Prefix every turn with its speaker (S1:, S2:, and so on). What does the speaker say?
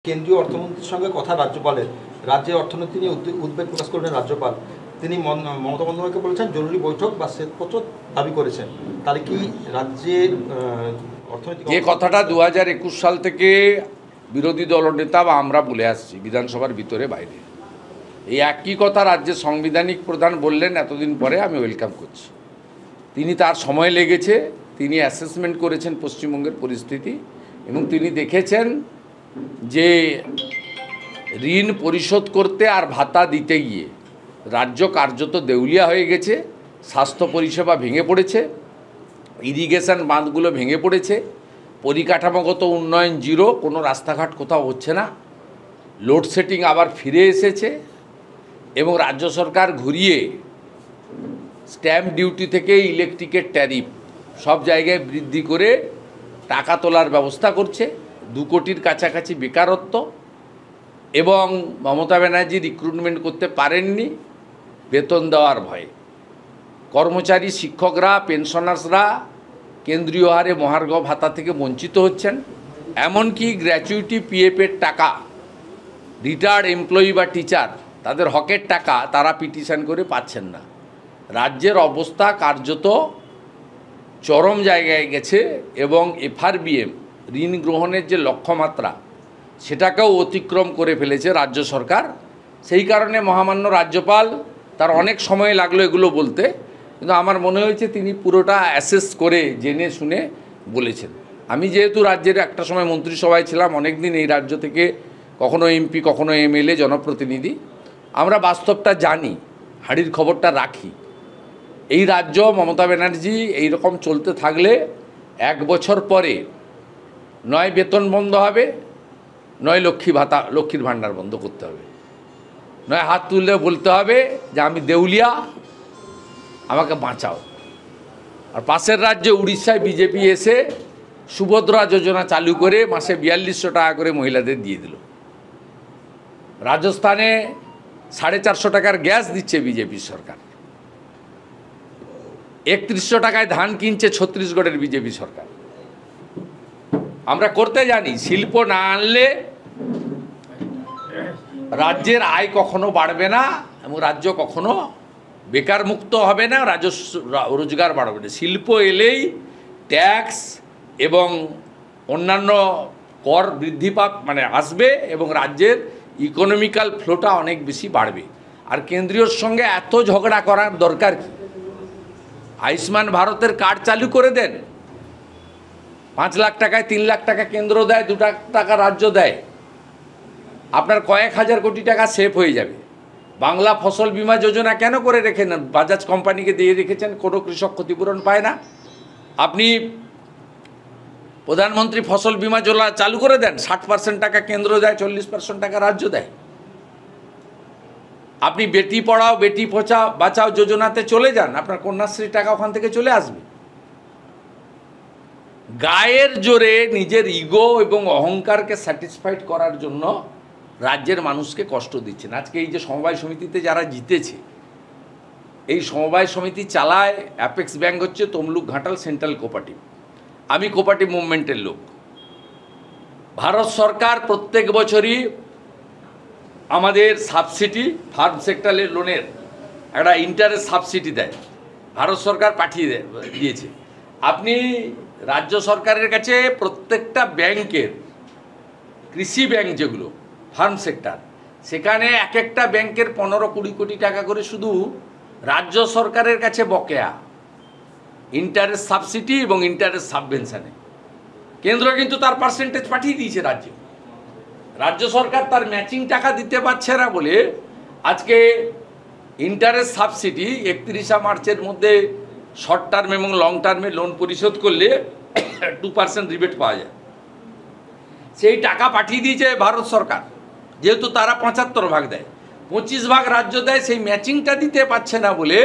S1: কেন্দ্রীয় অর্থমন্ত্রীর সঙ্গে কথা রাজ্যপালের, রাজ্যের অর্থনীতি নিয়ে উদ্বেগ প্রকাশ করলেন রাজ্যপাল। তিনি মমতা বন্দ্যোপাধ্যায়কে বলেছেন জরুরি বৈঠক বা শ্বেতপত্র দাবি করেছেন। তাহলে কি রাজ্যের অর্থনীতি
S2: যে কথাটা 2021 সাল থেকে বিরোধী দলনেতা বা আমরা বলে আসছি বিধানসভার ভিতরে বাইরে, এই একই কথা রাজ্যের সাংবিধানিক প্রধান বললেন এতদিন পরে, আমি ওয়েলকাম করছি। তিনি তার সময় লেগেছে, তিনি অ্যাসেসমেন্ট করেছেন পশ্চিমবঙ্গের পরিস্থিতি এবং তিনি দেখেছেন যে ঋণ পরিশোধ করতে আর ভাতা দিতে গিয়ে রাজ্য কার্যত দেউলিয়া হয়ে গেছে। স্বাস্থ্য পরিষেবা ভেঙে পড়েছে, ইরিগেশন বাঁধগুলো ভেঙে পড়েছে, পরিকাঠামোগত উন্নয়ন জিরো, কোনো রাস্তাঘাট কোথাও হচ্ছে না, লোডশেডিং আবার ফিরে এসেছে এবং রাজ্য সরকার ঘুরিয়ে স্ট্যাম্প ডিউটি থেকে ইলেকট্রিকের ট্যারিফ সব জায়গায় বৃদ্ধি করে টাকা তোলার ব্যবস্থা করছে। 2 কোটির কাছাকাছি বেকারত্ব এবং মমতা ব্যানার্জি রিক্রুটমেন্ট করতে পারেননি বেতন দেওয়ার ভয়ে। কর্মচারী, শিক্ষকরা, পেনশনার্সরা কেন্দ্রীয় হারে মহার্ঘ ভাতা থেকে বঞ্চিত হচ্ছেন। এমনকি গ্র্যাচুইটি পিএফের টাকা রিটায়ার্ড এমপ্লয়ি বা টিচার তাদের হকের টাকা তারা পিটিশন করে পাচ্ছেন না। রাজ্যের অবস্থা কার্যত চরম জায়গায় গেছে এবং এফআরবিএম ঋণ গ্রহণের যে লক্ষ্যমাত্রা সেটাকেও অতিক্রম করে ফেলেছে রাজ্য সরকার। সেই কারণে মহামান্য রাজ্যপাল, তার অনেক সময় লাগলো এগুলো বলতে, কিন্তু আমার মনে হয়েছে তিনি পুরোটা অ্যাসেস করে জেনে শুনে বলেছেন। আমি যেহেতু রাজ্যের একটা সময় মন্ত্রিসভায় ছিলাম, অনেক দিন এই রাজ্য থেকে কখনো এমপি কখনো এমএলএ জনপ্রতিনিধি, আমরা বাস্তবটা জানি, হাড়ির খবরটা রাখি। এই রাজ্য মমতা ব্যানার্জি এই রকম চলতে থাকলে 1 বছর পরে নয় বেতন বন্ধ হবে, নয় লক্ষ্মীর ভাণ্ডার বন্ধ করতে হবে, নয় হাত তুলে বলতে হবে যে আমি দেউলিয়া, আমাকে বাঁচাও। আর পাশের রাজ্যে উড়িষ্যায় বিজেপি এসে সুভদ্রা যোজনা চালু করে মাসে 4200 টাকা করে মহিলাদের দিয়ে দিল। রাজস্থানে 450 টাকার গ্যাস দিচ্ছে বিজেপি সরকার। 3100 টাকায় ধান কিনছে ছত্তিশগড়ের বিজেপি সরকার। আমরা করতে জানি, শিল্প না আনলে রাজ্যের আয় কখনো বাড়বে না এবং রাজ্য কখনো বেকার মুক্ত হবে না, রাজস্ব রোজগার বাড়বে না। শিল্প এলেই ট্যাক্স এবং অন্যান্য কর বৃদ্ধি আসবে এবং রাজ্যের ইকোনমিক্যাল ফ্লোটা অনেক বেশি বাড়বে। আর কেন্দ্রীয়র সঙ্গে এত ঝগড়া করার দরকার কি? আয়ুষ্মান ভারতের কার্ড চালু করে দেন, 5 লাখ টাকায় 3 লাখ টাকা কেন্দ্র দেয়, 2 লাখ টাকা রাজ্য দেয়, আপনার কয়েক হাজার কোটি টাকা সেভ হয়ে যাবে। বাংলা ফসল বীমা যোজনা কেন করে রেখেন? বাজাজ কোম্পানিকে দিয়ে রেখেছেন, কোনো কৃষক ক্ষতিপূরণ পায় না। আপনি প্রধানমন্ত্রী ফসল বীমা যোজনা চালু করে দেন, 60% টাকা কেন্দ্র দেয়, 40% টাকা রাজ্য দেয়। আপনি বেটি পড়াও বেটি বাঁচাও যোজনাতে চলে যান, আপনার কন্যাশ্রীর টাকা ওখান থেকে চলে আসবে। গায়ের জোরে নিজের ইগো এবং অহংকারকে স্যাটিসফাইড করার জন্য রাজ্যের মানুষকে কষ্ট দিচ্ছেন। আজকে এই যে সমবায় সমিতিতে যারা জিতেছে, এই সমবায় সমিতি চালায় অ্যাপেক্স ব্যাংক, হচ্ছে তমলুক, ঘাটাল, সেন্ট্রাল কোঅপারেটিভ। আমি কোঅপারেটিভ মুভমেন্টের লোক। ভারত সরকার প্রত্যেক বছরই আমাদের সাবসিডি, ফার্ম সেক্টরের লোনের একটা ইন্টারেস্ট সাবসিডি দেয়, ভারত সরকার পাঠিয়ে দিয়েছে। আপনি রাজ্য সরকারের কাছে প্রত্যেকটা ব্যাংকের, কৃষি ব্যাংক যেগুলো ফার্ম সেক্টর, সেখানে এক একটা ব্যাংকের 15-20 কোটি টাকা করে শুধু রাজ্য সরকারের কাছে বকেয়া ইন্টারেস্ট সাবসিডি এবং ইন্টারেস্ট সাবভেনশনে। কেন্দ্র কিন্তু তার পার্সেন্টেজ পাঠিয়ে দিয়েছে রাজ্যে। রাজ্য সরকার তার ম্যাচিং টাকা দিতে পারছে না বলে আজকে ইন্টারেস্ট সাবসিডি 31 মার্চের মধ্যে শর্ট টার্ম এবং লং টার্মে লোন পরিশোধ করলে 2% রিবেট পাওয়া যায়। সেই টাকা পাঠিয়ে দিয়েছে ভারত সরকার, যেহেতু তারা 75 ভাগ দেয়, 25 ভাগ রাজ্য দেয়। সেই ম্যাচিংটা দিতে পারছে না বলে